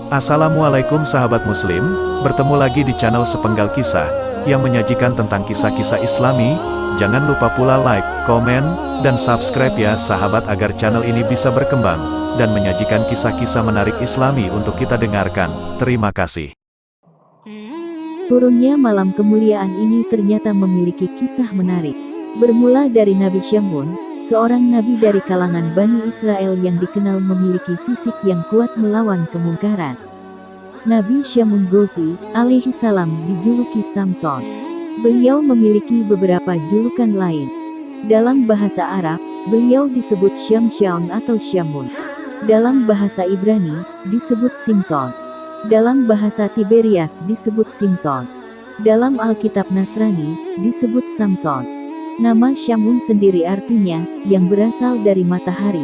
Assalamualaikum sahabat muslim, bertemu lagi di channel Sepenggal Kisah, yang menyajikan tentang kisah-kisah islami. Jangan lupa pula like, komen, dan subscribe ya sahabat agar channel ini bisa berkembang, dan menyajikan kisah-kisah menarik islami untuk kita dengarkan. Terima kasih. Turunnya malam kemuliaan ini ternyata memiliki kisah menarik. Bermula dari Nabi Syamun, seorang nabi dari kalangan Bani Israel yang dikenal memiliki fisik yang kuat melawan kemungkaran. Nabi Syamun Ghazi, alaihi salam, dijuluki Samson. Beliau memiliki beberapa julukan lain. Dalam bahasa Arab, beliau disebut Syamsyaun atau Syamun. Dalam bahasa Ibrani, disebut Simson. Dalam bahasa Tiberias disebut Simson. Dalam Alkitab Nasrani, disebut Samson. Nama Syamun sendiri artinya, yang berasal dari matahari,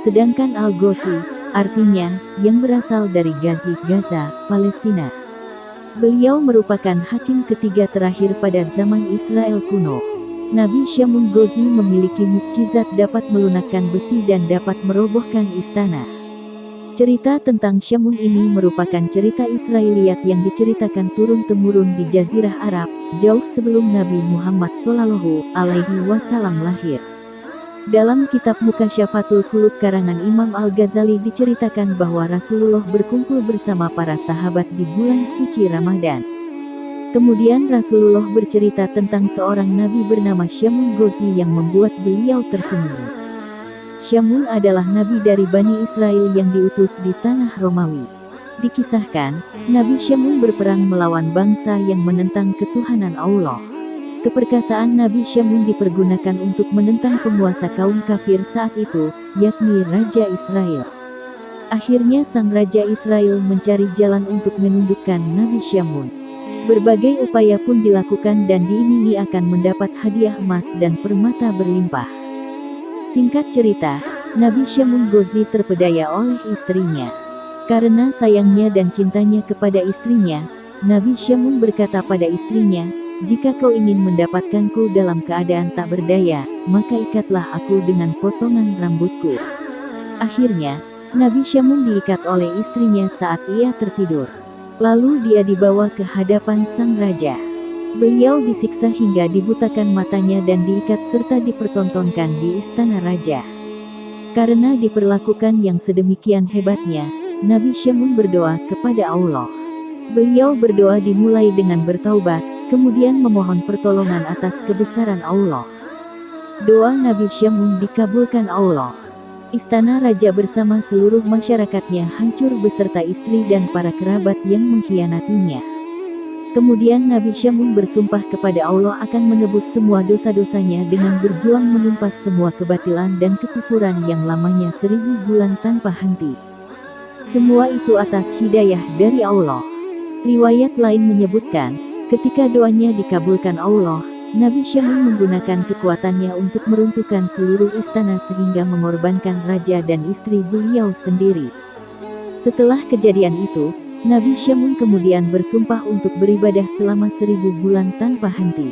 sedangkan Al-Ghazi, artinya, yang berasal dari Ghazi, Gaza, Palestina. Beliau merupakan hakim ketiga terakhir pada zaman Israel kuno. Nabi Syamun Ghazi memiliki mukjizat dapat melunakkan besi dan dapat merobohkan istana. Cerita tentang Syamun ini merupakan cerita Israiliyat yang diceritakan turun-temurun di Jazirah Arab, jauh sebelum Nabi Muhammad Shallallahu Alaihi Wasallam lahir. Dalam kitab Mukasyafatul Qulub karangan Imam Al-Ghazali diceritakan bahwa Rasulullah berkumpul bersama para sahabat di bulan suci Ramadan. Kemudian Rasulullah bercerita tentang seorang nabi bernama Syamun Ghazi yang membuat beliau tersenyum. Syamun adalah nabi dari Bani Israel yang diutus di tanah Romawi. Dikisahkan, Nabi Syamun berperang melawan bangsa yang menentang ketuhanan Allah. Keperkasaan Nabi Syamun dipergunakan untuk menentang penguasa kaum kafir saat itu, yakni Raja Israel. Akhirnya sang Raja Israel mencari jalan untuk menundukkan Nabi Syamun. Berbagai upaya pun dilakukan dan diiming-imingi akan mendapat hadiah emas dan permata berlimpah. Singkat cerita, Nabi Syamun Ghazi terpedaya oleh istrinya. Karena sayangnya dan cintanya kepada istrinya, Nabi Syamun berkata pada istrinya, "Jika kau ingin mendapatkanku dalam keadaan tak berdaya, maka ikatlah aku dengan potongan rambutku." Akhirnya, Nabi Syamun diikat oleh istrinya saat ia tertidur. Lalu dia dibawa ke hadapan sang raja. Beliau disiksa hingga dibutakan matanya dan diikat serta dipertontonkan di istana raja. Karena diperlakukan yang sedemikian hebatnya, Nabi Syamun berdoa kepada Allah. Beliau berdoa dimulai dengan bertaubat, kemudian memohon pertolongan atas kebesaran Allah. Doa Nabi Syamun dikabulkan Allah. Istana raja bersama seluruh masyarakatnya hancur beserta istri dan para kerabat yang mengkhianatinya. Kemudian Nabi Syamun bersumpah kepada Allah akan menebus semua dosa-dosanya dengan berjuang menumpas semua kebatilan dan kekufuran yang lamanya 1000 bulan tanpa henti. Semua itu atas hidayah dari Allah. Riwayat lain menyebutkan, ketika doanya dikabulkan Allah, Nabi Syamun menggunakan kekuatannya untuk meruntuhkan seluruh istana sehingga mengorbankan raja dan istri beliau sendiri. Setelah kejadian itu, Nabi Syamun kemudian bersumpah untuk beribadah selama 1000 bulan tanpa henti.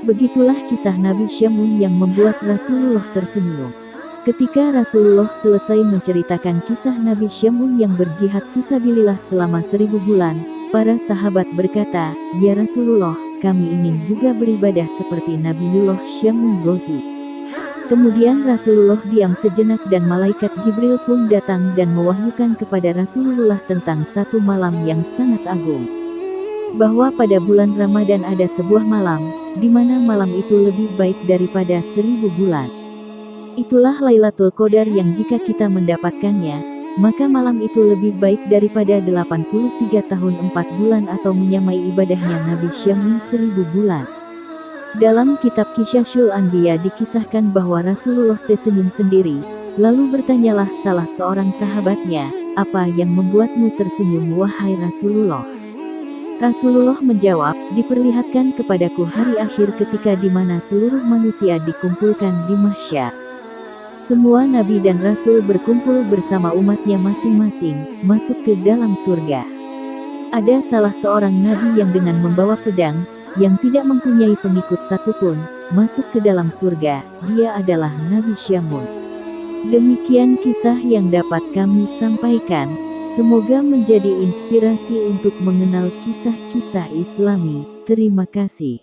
Begitulah kisah Nabi Syamun yang membuat Rasulullah tersenyum. Ketika Rasulullah selesai menceritakan kisah Nabi Syamun yang berjihad fisabilillah selama 1000 bulan, para sahabat berkata, "Ya Rasulullah, kami ingin juga beribadah seperti Nabiullah Syamun Ghazi." Kemudian Rasulullah diam sejenak dan malaikat Jibril pun datang dan mewahyukan kepada Rasulullah tentang satu malam yang sangat agung. Bahwa pada bulan Ramadan ada sebuah malam, di mana malam itu lebih baik daripada 1000 bulan. Itulah Lailatul Qadar yang jika kita mendapatkannya, maka malam itu lebih baik daripada 83 tahun 4 bulan atau menyamai ibadahnya Nabi Syamun 1000 bulan. Dalam kitab Qisasul Anbiya dikisahkan bahwa Rasulullah tersenyum sendiri, lalu bertanyalah salah seorang sahabatnya, "Apa yang membuatmu tersenyum wahai Rasulullah?" Rasulullah menjawab, "Diperlihatkan kepadaku hari akhir ketika di mana seluruh manusia dikumpulkan di mahsyar. Semua nabi dan rasul berkumpul bersama umatnya masing-masing, masuk ke dalam surga. Ada salah seorang nabi yang dengan membawa pedang, yang tidak mempunyai pengikut satupun, masuk ke dalam surga. Dia adalah Nabi Syamun. Demikian kisah yang dapat kami sampaikan. Semoga menjadi inspirasi untuk mengenal kisah-kisah Islami. Terima kasih.